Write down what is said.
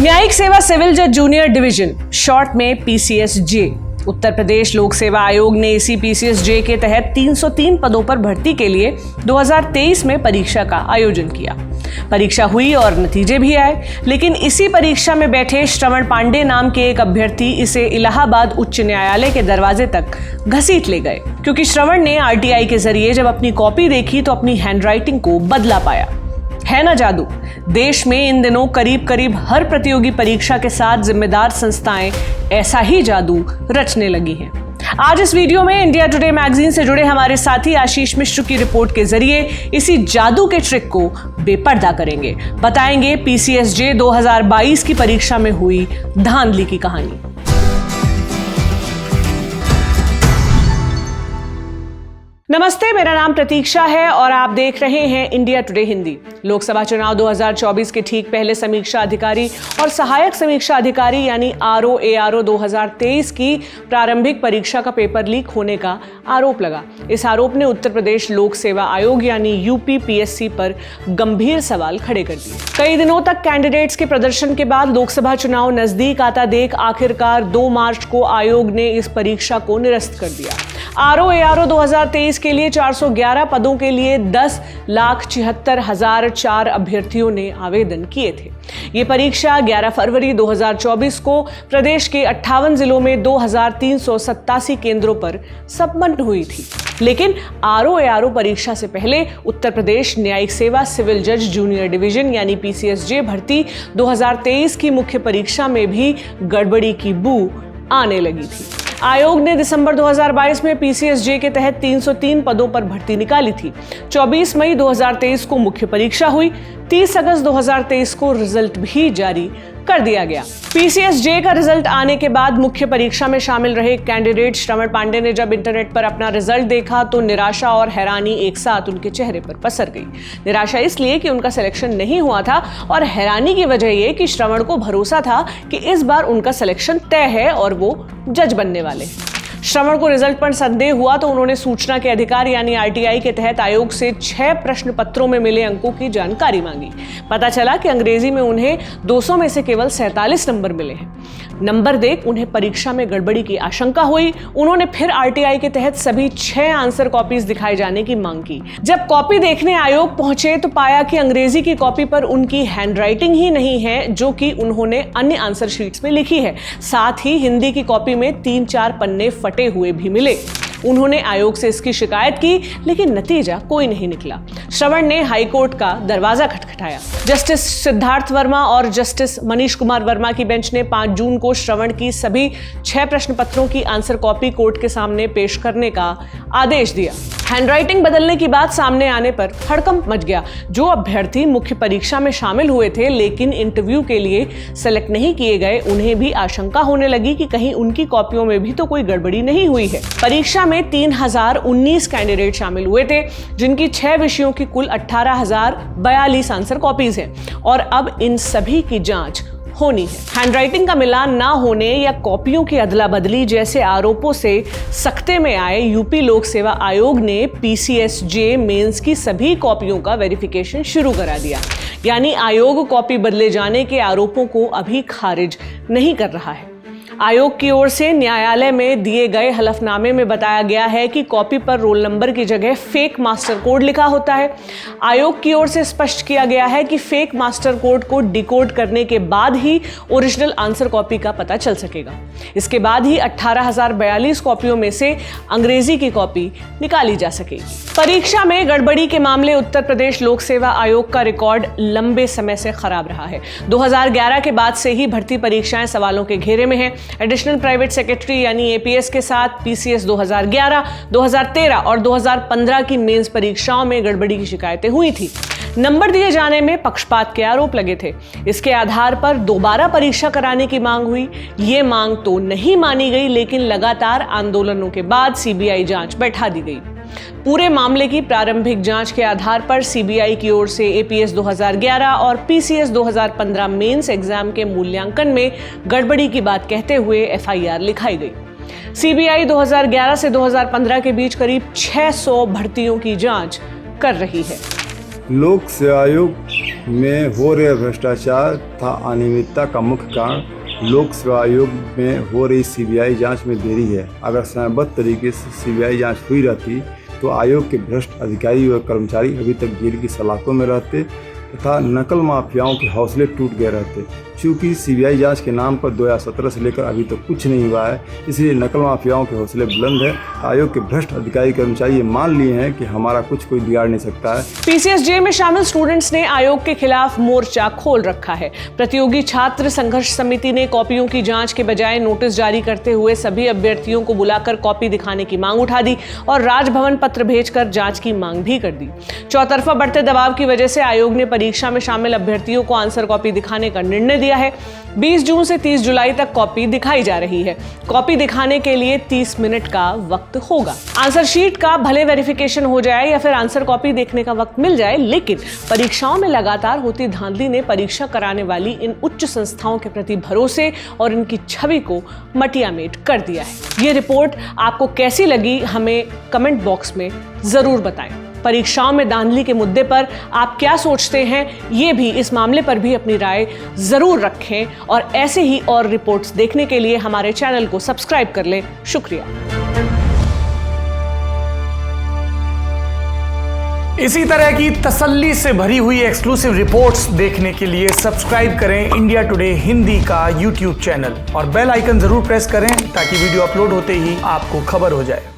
न्यायिक सेवा सिविल जज जूनियर डिवीजन, शॉर्ट में पीसीएसजे, उत्तर प्रदेश लोक सेवा आयोग ने इसी पीसीएसजे के तहत 303 पदों पर भर्ती के लिए 2023 में परीक्षा का आयोजन किया। परीक्षा हुई और नतीजे भी आए, लेकिन इसी परीक्षा में बैठे श्रवण पांडे नाम के एक अभ्यर्थी इसे इलाहाबाद उच्च न्यायालय के दरवाजे तक घसीट ले गए, क्योंकि श्रवण ने आरटीआई के जरिए जब अपनी कॉपी देखी तो अपनी हैंडराइटिंग को बदला पाया। है ना जादू। देश में इन दिनों करीब करीब हर प्रतियोगी परीक्षा के साथ जिम्मेदार संस्थाएं ऐसा ही जादू रचने लगी हैं। आज इस वीडियो में इंडिया टुडे मैगजीन से जुड़े हमारे साथी आशीष मिश्र की रिपोर्ट के जरिए इसी जादू के ट्रिक को बेपर्दा करेंगे। बताएंगे पीसीएसजे 2022 की परीक्षा में हुई धांधली की कहानी। नमस्ते, मेरा नाम प्रतीक्षा है और आप देख रहे हैं इंडिया टुडे हिंदी। लोकसभा चुनाव 2024 के ठीक पहले समीक्षा अधिकारी और सहायक समीक्षा अधिकारी यानी आरओ 2023 की प्रारंभिक परीक्षा का पेपर लीक होने का आरोप लगा। इस आरोप ने उत्तर प्रदेश लोक सेवा आयोग यानी यूपीपीएससी पर गंभीर सवाल खड़े कर दिए। कई दिनों तक कैंडिडेट्स के प्रदर्शन के बाद लोकसभा चुनाव नजदीक आता देख आखिरकार 2 मार्च को आयोग ने इस परीक्षा को निरस्त कर दिया। आरओ 2023 के लिए 411 पदों के लिए 10,76,004 अभ्यर्थियों ने आवेदन किए थे। ये परीक्षा 11 फरवरी 2024 को प्रदेश के 58 जिलों में 2,387 केंद्रों पर संपन्न हुई थी। लेकिन आरओ परीक्षा से पहले उत्तर प्रदेश न्यायिक सेवा सिविल जज जूनियर डिवीजन यानी पीसीएसजे भर्ती 2023 की मुख्य परीक्षा में भी गड़बड़ी की बू आने लगी थी। आयोग ने दिसंबर 2022 में पीसीएसजे के तहत 303 पदों पर भर्ती निकाली थी। 24 मई 2023 को मुख्य परीक्षा हुई। 30 अगस्त 2023 को रिजल्ट भी जारी कर दिया गया। पीसीएसजे का रिजल्ट आने के बाद मुख्य परीक्षा में शामिल रहे कैंडिडेट श्रवण पांडे ने जब इंटरनेट पर अपना रिजल्ट देखा तो निराशा और हैरानी एक साथ उनके चेहरे पर पसर गई। निराशा इसलिए कि उनका सिलेक्शन नहीं हुआ था और हैरानी की वजह यह कि श्रवण को भरोसा था कि इस बार उनका सिलेक्शन तय है और वो जज बनने वाले। श्रवण को रिजल्ट पर संदेह हुआ तो उन्होंने सूचना के अधिकार यानी आरटीआई के तहत आयोग से 6 प्रश्न पत्रों में मिले अंकों की जानकारी मांगी। पता चला कि अंग्रेजी में उन्हें 200 में से केवल 47 नंबर मिले हैं। नंबर देख उन्हें परीक्षा में गड़बड़ी की आशंका हुई। उन्होंने फिर आरटीआई के तहत सभी 6 आंसर कॉपीज दिखाए जाने की मांग की। जब कॉपी देखने आयोग पहुंचे तो पाया कि अंग्रेजी की कॉपी पर उनकी हैंडराइटिंग ही नहीं है जो कि उन्होंने अन्य आंसर शीट्स में लिखी है। साथ ही हिंदी की कॉपी में 3-4 पन्ने फटे हुए भी मिले। उन्होंने आयोग से इसकी शिकायत की, लेकिन नतीजा कोई नहीं निकला। श्रवण ने हाईकोर्ट का दरवाजा खटखटाया। जस्टिस सिद्धार्थ वर्मा और जस्टिस मनीष कुमार वर्मा की बेंच ने 5 जून को श्रवण की सभी 6 प्रश्न पत्रों की आंसर कॉपी कोर्ट के सामने पेश करने का आदेश दिया। हैंडराइटिंग बदलने की बात सामने आने पर हड़कंप मच गया। जो अभ्यर्थी मुख्य परीक्षा में शामिल हुए थे लेकिन इंटरव्यू के लिए सेलेक्ट नहीं किए गए, उन्हें भी आशंका होने लगी कि कहीं उनकी कॉपियों में भी तो कोई गड़बड़ी नहीं हुई है। परीक्षा में 3019 कैंडिडेट शामिल हुए थे, जिनकी 6 विषयों की कुल 18,042 आंसर कॉपीज हैं और अब इन सभी की जांच होनी है। हैंडराइटिंग का मिलान ना होने या कॉपियों की अदला बदली जैसे आरोपों से सख्ते में आए यूपी लोक सेवा आयोग ने पीसीएसजे मेंस की सभी कॉपियों का वेरिफिकेशन शुरू करा दिया। यानी आयोग कॉपी बदले जाने के आरोपों को अभी खारिज नहीं कर रहा है। आयोग की ओर से न्यायालय में दिए गए हलफनामे में बताया गया है कि कॉपी पर रोल नंबर की जगह फेक मास्टर कोड लिखा होता है। आयोग की ओर से स्पष्ट किया गया है कि फेक मास्टर कोड को डिकोड करने के बाद ही ओरिजिनल आंसर कॉपी का पता चल सकेगा। इसके बाद ही 18,042 कॉपियों में से अंग्रेजी की कॉपी निकाली जा सकेगी। परीक्षा में गड़बड़ी के मामले उत्तर प्रदेश लोक सेवा आयोग का रिकॉर्ड लंबे समय से खराब रहा है। 2011 के बाद से ही भर्ती परीक्षाएं सवालों के घेरे में हैं। एडिशनल प्राइवेट सेक्रेटरी यानी एपीएस के साथ पीसीएस 2011, 2013 और 2015 की मेंस परीक्षाओं में गड़बड़ी की शिकायतें हुई थी। नंबर दिए जाने में पक्षपात के आरोप लगे थे। इसके आधार पर दोबारा परीक्षा कराने की मांग हुई। ये मांग तो नहीं मानी गई, लेकिन लगातार आंदोलनों के बाद सीबीआई जांच बैठा दी गई। पूरे मामले की प्रारंभिक जांच के आधार पर सीबीआई की ओर से एपीएस 2011 और पीसीएस 2015 मेंस एग्जाम के मूल्यांकन में गड़बड़ी की बात कहते हुए एफआईआर लिखाई गई। सीबीआई 2011 से 2015 के बीच करीब 600 भर्तियों की जांच कर रही है। लोक सेवा आयोग में हो रहे भ्रष्टाचार तथा अनियमितता का मुख्य कारण लोक सेवा आयोग में हो रही सीबीआई जांच में देरी है। अगर समयबद्ध तरीके से सीबीआई जांच हुई रहती तो आयोग के भ्रष्ट अधिकारी व कर्मचारी अभी तक जेल की सलाखों में रहते तथा नकल माफियाओं के हौसले टूट गए रहते। चूँकि सीबीआई जांच के नाम पर 2017 से लेकर अभी तक कुछ नहीं हुआ है, इसलिए नकल माफियाओं के हौसले बुलंद है। आयोग के भ्रष्ट अधिकारी कर्मचारी ये मान लिए हैं कि हमारा कुछ कोई बिगाड़ नहीं सकता है। पीसीएसजे में शामिल स्टूडेंट्स ने आयोग के खिलाफ मोर्चा खोल रखा है। प्रतियोगी छात्र संघर्ष समिति ने कॉपियों की जांच के बजाय नोटिस जारी करते हुए सभी अभ्यर्थियों को बुलाकर कॉपी दिखाने की मांग उठा दी और राजभवन पत्र भेजकर जांच की मांग भी कर दी। चौतरफा बढ़ते दबाव की वजह से आयोग ने परीक्षा में शामिल अभ्यर्थियों को आंसर कॉपी दिखाने का निर्णय दिया है। 20 जून से 30 जुलाई तक कॉपी दिखाई जा रही है। कॉपी दिखाने के लिए 30 मिनट का वक्त होगा। आंसर शीट का भले वेरिफिकेशन हो जाए या फिर आंसर कॉपी देखने का वक्त मिल जाए, लेकिन परीक्षाओं में लगातार होती धांधली ने परीक्षा कराने वाली इन उच्च संस्थाओं के प्रति भरोसे और इनकी छवि को मटियामेट कर दिया है। ये रिपोर्ट आपको कैसी लगी, हमें कमेंट बॉक्स में जरूर बताएं। परीक्षाओं में धांधली के मुद्दे पर आप क्या सोचते हैं, ये भी इस मामले पर भी अपनी राय जरूर रखें और ऐसे ही और रिपोर्ट्स देखने के लिए हमारे चैनल को सब्सक्राइब कर लें। शुक्रिया। इसी तरह की तसल्ली से भरी हुई एक्सक्लूसिव रिपोर्ट्स देखने के लिए सब्सक्राइब करें इंडिया टुडे हिंदी का यूट्यूब चैनल और बेल आइकन जरूर प्रेस करें ताकि वीडियो अपलोड होते ही आपको खबर हो जाए।